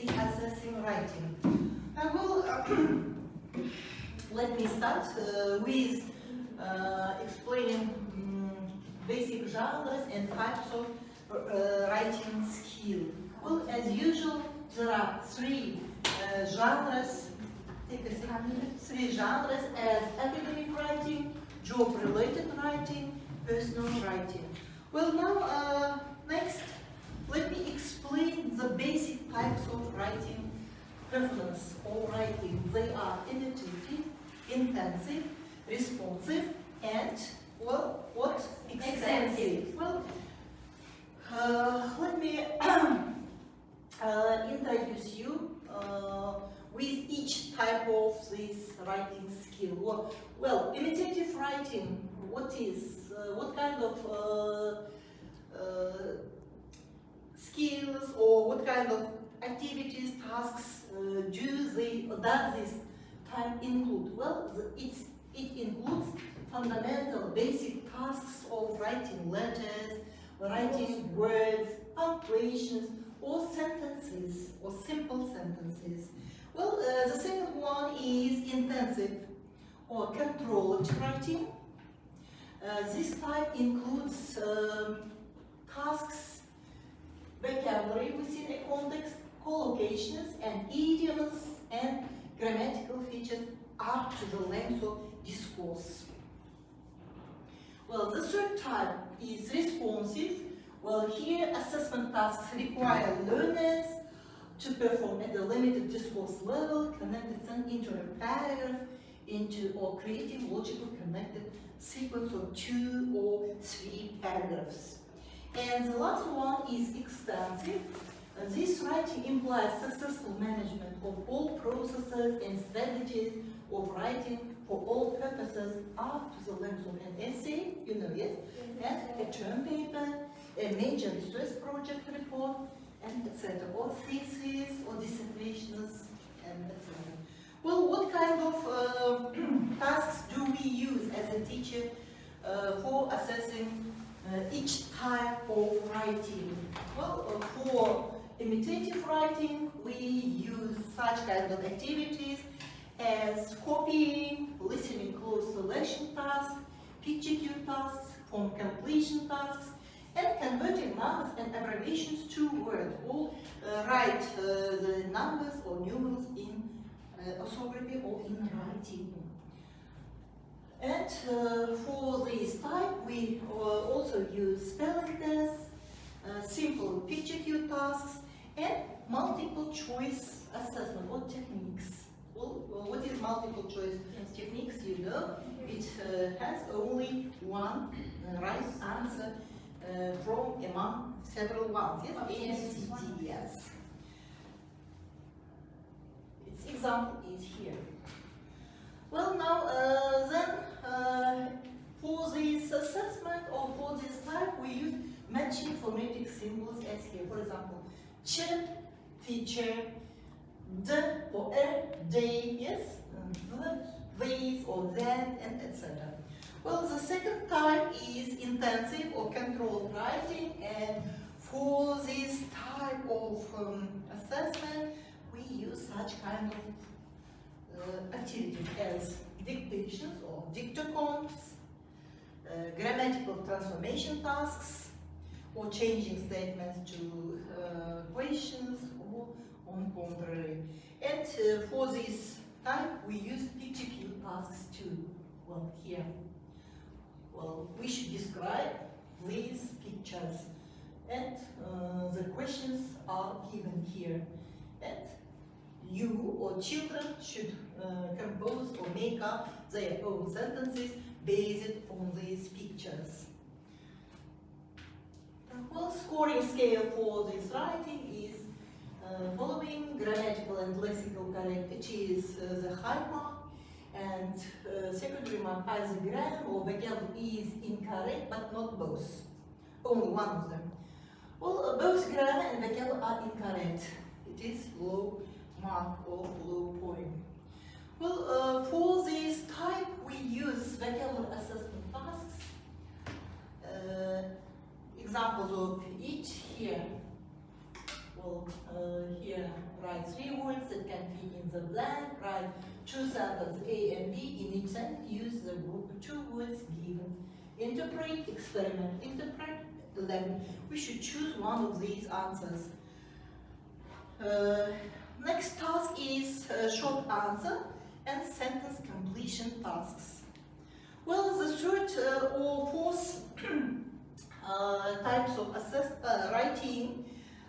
is assessing writing. Let me start with explaining basic genres and types of writing skill. Well, as usual, there are three genres. Take a second. Three genres as academic writing, job-related writing, personal writing. Well, now next, let me explain the basic types of writing preference or writing. They are imitative, intensive, responsive, and well, what? Extensive. Well, let me introduce you with each type of this writing skill. Well, imitative writing. What kind of skills or what kind of activities, tasks does this type include? Well, it includes fundamental, basic tasks of writing letters, writing words, punctuations, or sentences, or simple sentences. Well, the second one is intensive or controlled writing. This type includes tasks, vocabulary within a context, collocations and idioms and grammatical features up to the length of discourse. Well, the third type is responsive. Well, here assessment tasks require learners to perform at the limited discourse level, connected sentence into a paragraph, into or creating logical connected sequence of 2 or 3 paragraphs. And the last one is extensive. This writing implies successful management of all processes and strategies of writing for all purposes up to the length of an essay, you know, yes, and a term paper, a major research project report, and etc., or theses or dissertations, and etc. Well, what kind of tasks do we use as a teacher for assessing each type of writing? Well, for imitative writing, we use such kind of activities as copying, listening close selection tasks, picture cue tasks, form completion tasks, and converting numbers and abbreviations to words. Or write the numbers or numerals in orthography or in writing. And for this type, we also use spelling tests, simple picture cue tasks, and multiple choice assessment or techniques. Well, what is multiple choice techniques? You know, it has only one right answer from among several ones. Yes, A, C, D, yes. Its example is here. Well, now for this assessment or for this type, we use matching phonetic symbols as here. For example, ch, teacher, d or day, yes, these or that, and etc. Well, the second type is intensive or controlled writing, and for this type of assessment, we use such kind of activities as dictations or dictogons, grammatical transformation tasks, or changing statements to questions, or on contrary. And for this type, we use picture cue tasks too. Well, here. Well, we should describe these pictures, and the questions are given here. And you or children should compose or make up their own sentences based on these pictures. Well, scoring scale for this writing is following: grammatical and lexical correct, it is the high mark, and secondary mark either grammar or vocabulary is incorrect, but not both. Only one of them. Well, both grammar and vocabulary are incorrect. It is low mark or low point. Well, for this type, we use vocabulary assessment tasks. Examples of each here. Well, here write fill in the blank, write two sentences A and B. In each sentence, use the group two words given. Interpret, experiment, interpret. 11. We should choose one of these answers. Next task is short answer and sentence completion tasks. Well, the third or fourth types of writing,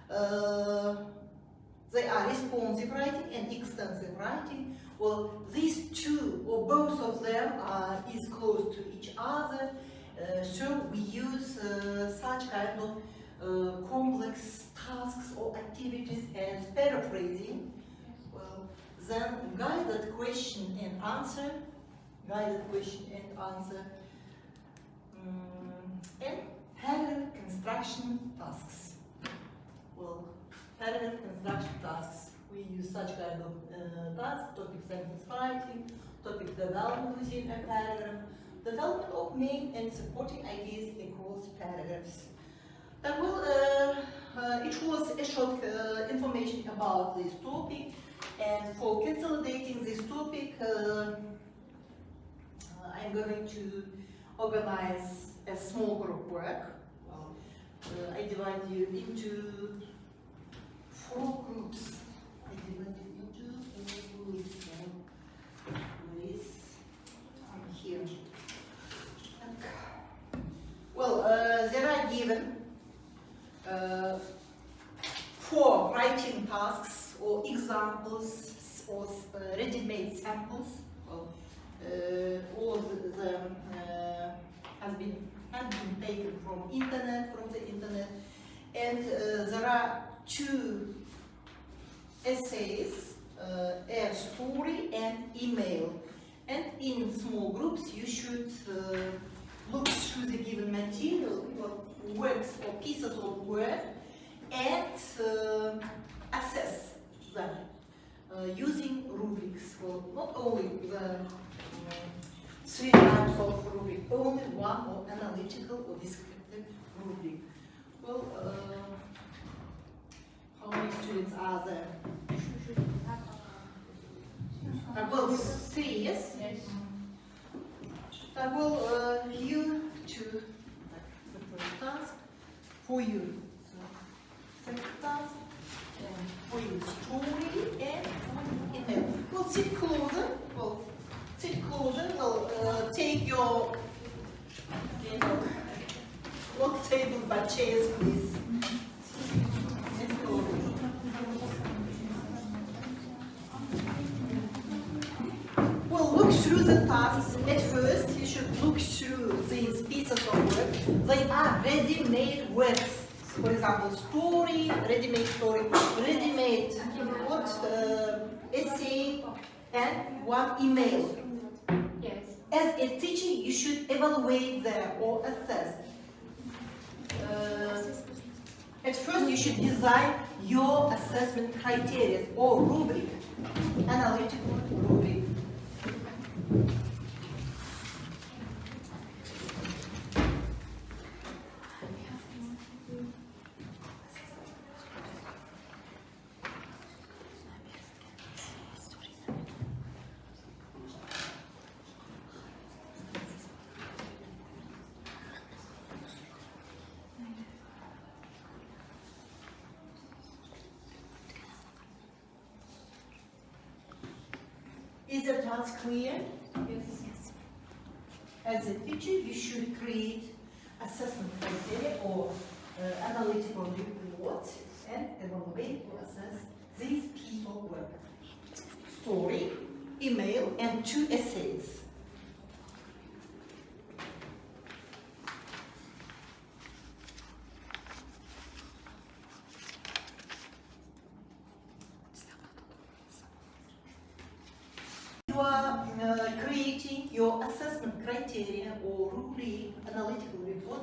they are responsive writing and extensive writing. Well, these two or both of them is close to each other, so we use such kind of complex tasks or activities as paraphrasing. Well, then guided question and answer, and paragraph construction tasks. Well, paragraph construction tasks, we use such kind of tasks: topic sentence writing, topic development within a paragraph, development of main and supporting ideas across paragraphs. That will, it was a short information about this topic, and for consolidating this topic, I'm going to organize a small group work. Well, I divide you into 4 groups. Here. Well, there are given 4 writing tasks or examples or ready-made samples. Well, all of them have been taken from the internet, and there are 2 essays, a story and email. And in small groups, you should look through the given material, works or pieces of work, and assess them using rubrics. Well, not only the 3 types of rubric, only one or analytical or descriptive rubric. Well, how many students are there? Well, 3, yes? Yes. Well, you to the first task, for you, so second task, and for you story, and for you email. Well, sit closer. Well, take your, not tables but chairs, please. Sit closer. Well, look through the tasks. At first, you should look through these pieces of work. They are ready-made works. For example, story, ready-made story, ready-made essay, and 1 email. Yes. As a teacher, you should evaluate them or assess. At first, you should design your assessment criteria or rubric, analytical rubric. Is the task clear? Yes. As a teacher, you should create assessment criteria or analytical report and evaluate or assess this piece of work. Story, email, and 2 essays. You are creating your assessment criteria or rubric analytical report,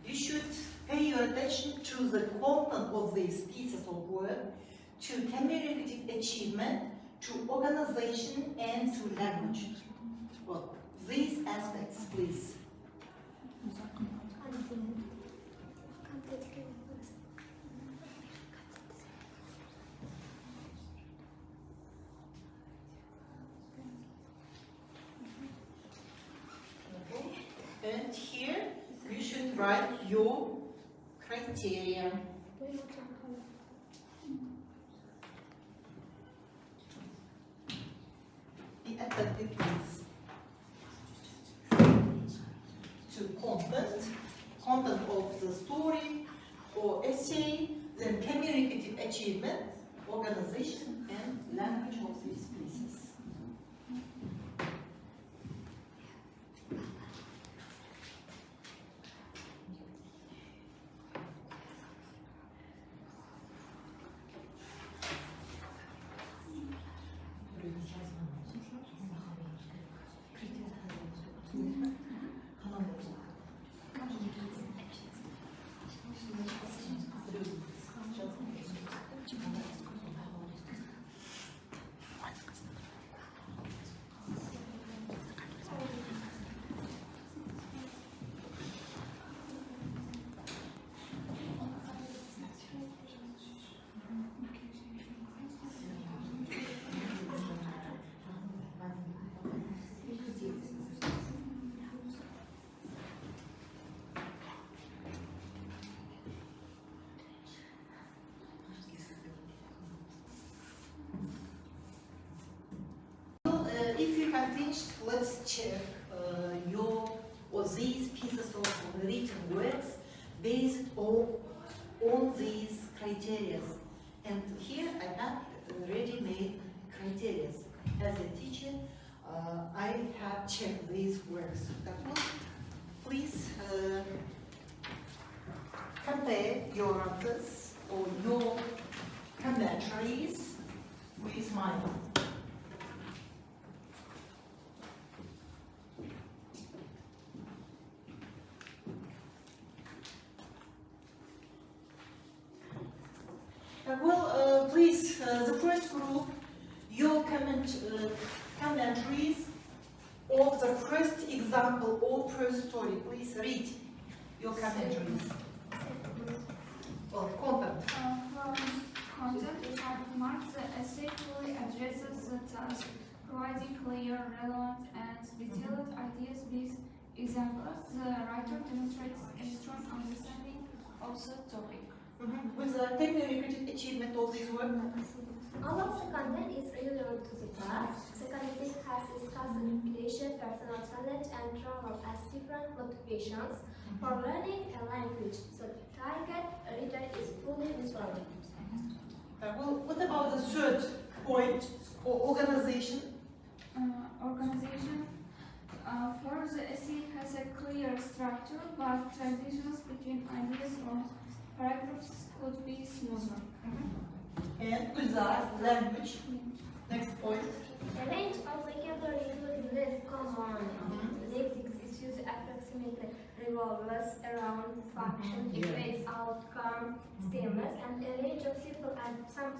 you should pay your attention to the content of these pieces of work, to communicative achievement, to organization, and to language. Well, these aspects, please. And here you should write your criteria. Be attentive, please, to content of the story or essay, then communicative achievement, organization, and language of these pieces. If you have finished, let's check your or these pieces of written works based on these criteria. And here I have ready-made criteria. As a teacher, I have checked these works. Please compare your answers or your commentaries with mine. Please, the first group, your commentaries of the first example or first story. Please read your commentaries. Or content. From content, we have marked the essay fully addresses the task, providing clear, relevant, and detailed ideas with examples. The writer demonstrates a strong understanding of the topic. With the communicative achievement of this work. Although the content is relevant to the task, the content has discussed repetition, personal challenge, and travel as different motivations for learning a language. So the target reader is fully visualized. What about the third point, or organization? Organization for the essay has a clear structure, but transitions between ideas or paragraphs could be smoother. And Gülzar, language. Next point. The range of vocabulary including less common lexics is used approximately revolves around function, effects, outcome, statements, and a range of simple and some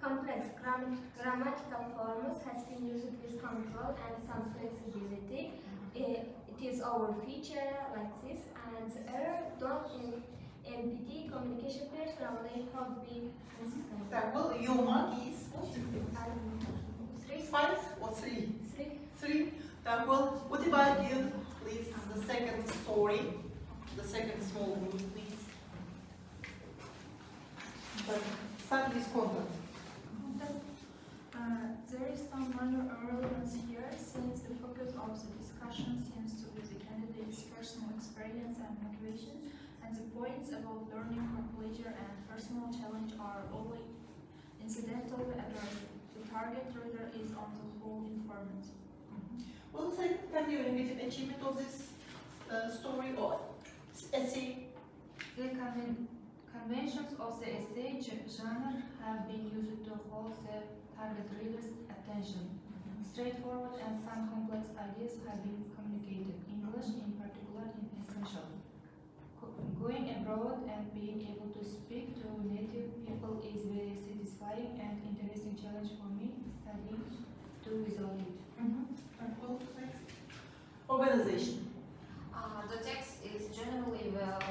complex grammatical forms has been used with control and some flexibility. It is our feature like this, and the error done in MPT communication personally have been consistent. Your mark is 3. 5 or 3? 3. 3. What about you, please? The second story, the second small group, please. But start with content. There is some minor irrelevance here, since the focus of the discussion seems to be the candidate's personal experience and motivation, and the points about learning for pleasure and personal challenge are only incidentally addressed. The target reader is on the whole informed. Well, the second communicative achievement of this story or essay. The conventions of the essay genre have been used to hold the target reader's attention. Straightforward and some complex ideas have been communicated. English, in particular, is essential. Going abroad and being able to speak to native people is very satisfying and interesting challenge for me, studying to resolve it. Organization. The text is generally well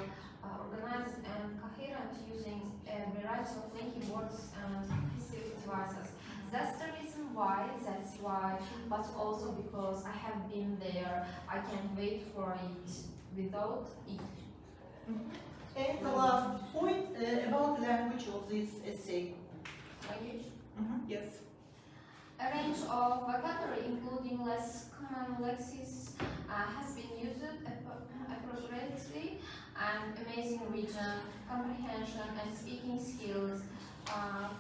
organized and coherent, using a variety of linking words and passive devices. That's the reason why that why, but also because I have been there. I can't wait for it without it. And the last point about language of this essay. Language. Yes. A range of vocabulary, including less common lexis, has been used appropriately, and amazing region, comprehension, and speaking skills.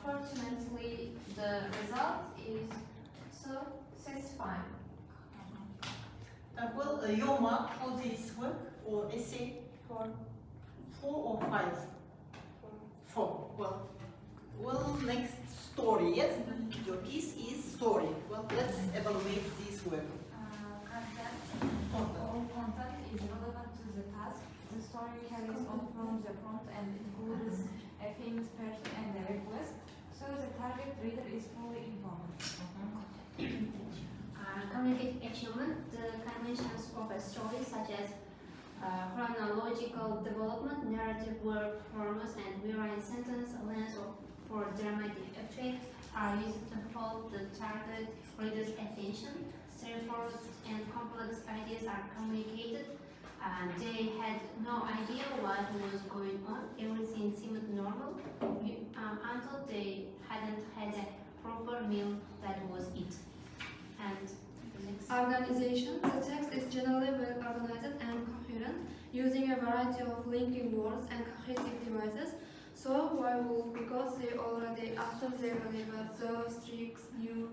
Fortunately, the result is so satisfying. Well, your mark for this work or essay? 4. 4 or 5? 4. Well, next story. Yes, your piece is story. Well, let's evaluate this work. Content. Content. All content is relevant to the task. The story carries on from the prompt and includes a famous person and a request, so the target reader is fully informed. Communicative achievement, the conventions of a story such as chronological development, narrative word forms, and variant sentence length for dramatic effect are used to hold the target reader's attention. Straightforward and complex ideas are communicated. They had no idea what was going on. Everything seemed normal until they hadn't had a proper meal that was it. And the next. Organization. The text is generally well organized and coherent, using a variety of linking words and cohesive devices. So why would? Because they already, after they deliver those tricks, new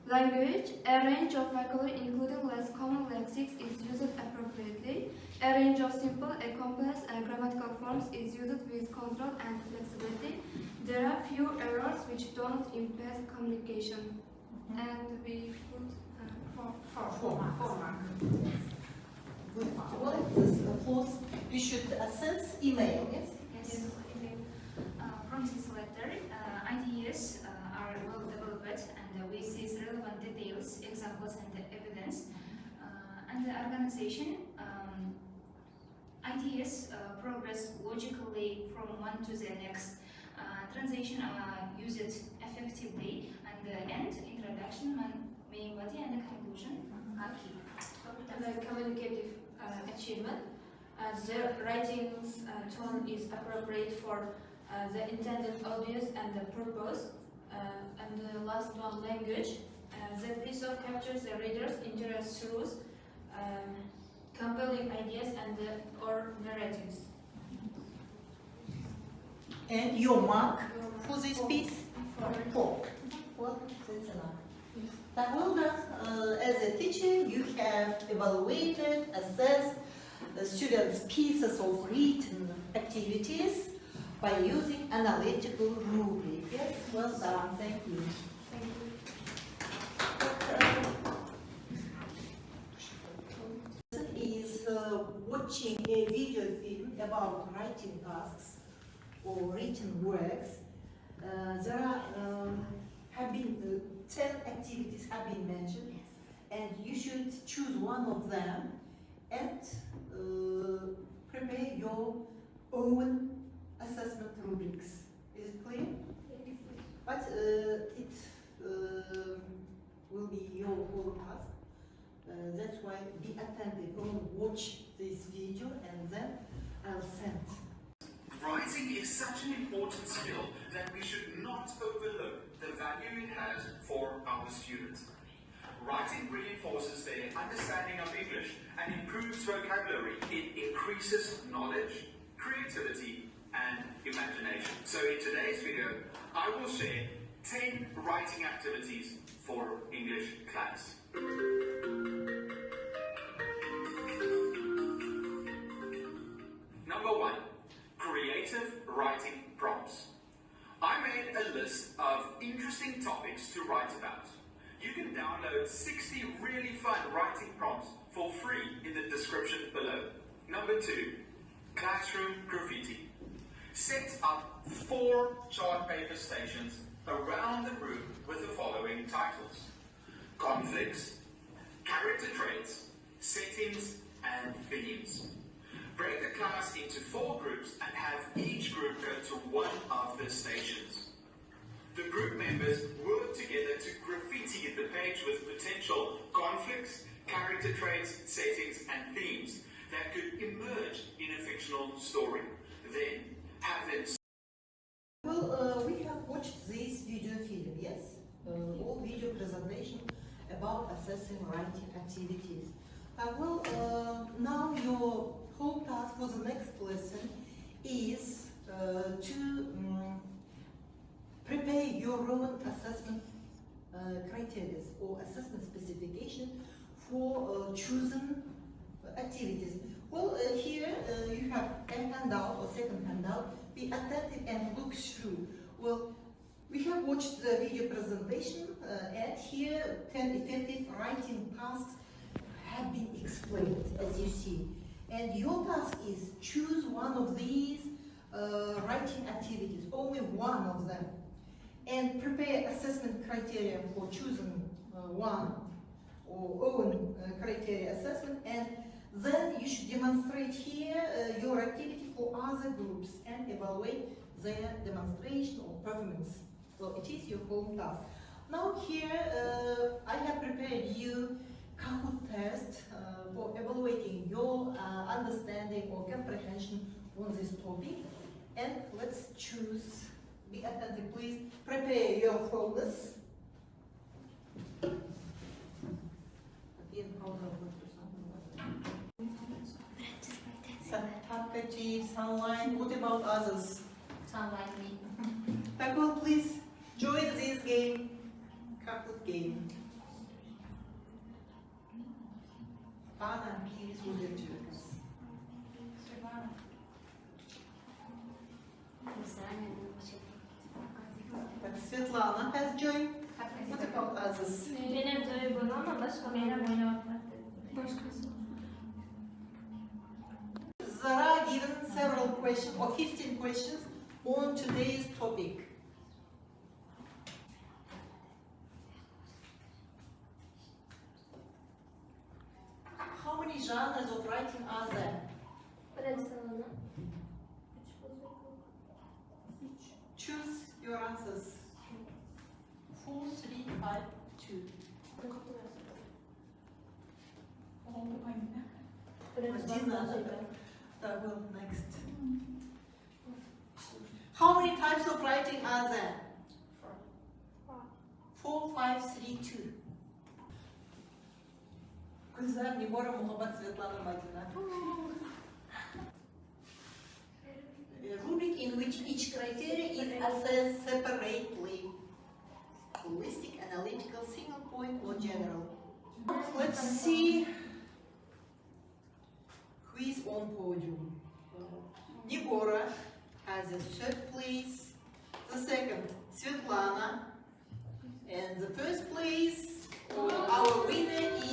language. A range of vocabulary, including less common lexics, is used appropriately. A range of simple and complex grammatical forms is used with control and flexibility. There are few errors which don't impair communication. And we put Four marks. Good mark. Well, this, of course, we should assess email. Yes. Yes. From this letter, ideas are well developed and with these relevant details, examples, and evidence. And the organization, ideas progress logically from one to the next. Translation use it effectively, and the end, introduction, main body, and the conclusion are key. and the communicative achievement. The writing's tone is appropriate for the intended audience and the purpose. And the last one, language. The piece of captures the reader's interest through compelling ideas and or narratives. And your mark for this piece? 4. Well, that's enough. But well done. As a teacher, you have evaluated, assessed the students' pieces of written activities by using analytical rubric. Yes, well done. Thank you. Thank you. Is watching a video film about writing tasks or written works. There have been 10 activities have been mentioned, and you should choose one of them and prepare your own assessment rubrics. Is it clear? But it will be your whole task. That's why be attentive. Don't watch this video and then I'll send. Writing is such an important skill that we should not overlook the value it has for our students. Writing reinforces their understanding of English and improves vocabulary. It increases knowledge, creativity, and imagination. So in today's video, I will share 10 writing activities for English class. Number 1. Creative writing prompts. I made a list of interesting topics to write about. You can download 60 really fun writing prompts for free in the description below. Number 2. Classroom graffiti. Set up 4 chart paper stations around the room with the following titles: conflicts, character traits, settings, and themes. Break the class into 4 groups and have each group go to one of the stations. The group members work together to graffiti the page with potential conflicts, character traits, settings, and themes that could emerge in a fictional story. Then, have them. Well, we have watched this video film, yes? All video presentation about assessing writing activities. Now your home task for the next lesson is to prepare your own assessment criteria or assessment specification for chosen activities. Well, here you have a handout or second handout. Be attentive and look through. Well, we have watched the video presentation and here 10 effective writing tasks have been explained, as you see. And your task is choose one of these writing activities, only one of them, and prepare assessment criteria for choosing one or own criteria assessment, and then you should demonstrate here your activity for other groups and evaluate their demonstration or performance. So it is your home task. Now here I have prepared you Kahoot test for evaluating your understanding or comprehension on this topic. And let's choose, be attentive please, prepare your folders. Package, sunlight, what about others? Sound like me. People, please join this game, Kahoot game. Anna, please, would you choose? But Svetlana has joined. What about others? Benim de bunu ama başka benim There are given several questions or 15 questions on today's topic. How many genres of writing are there? Choose your answers. 4, 3, 5, 2. Next. How many types of writing are there? 4, 5, 3, 2. Güzel, Nibora Muhammad Svetlana Madina. A rubric in which each criteria is assessed separately. Holistic, analytical, single point, or general. Let's see who is on podium. Nibora has a third place, the second Svetlana, and the first place, our winner is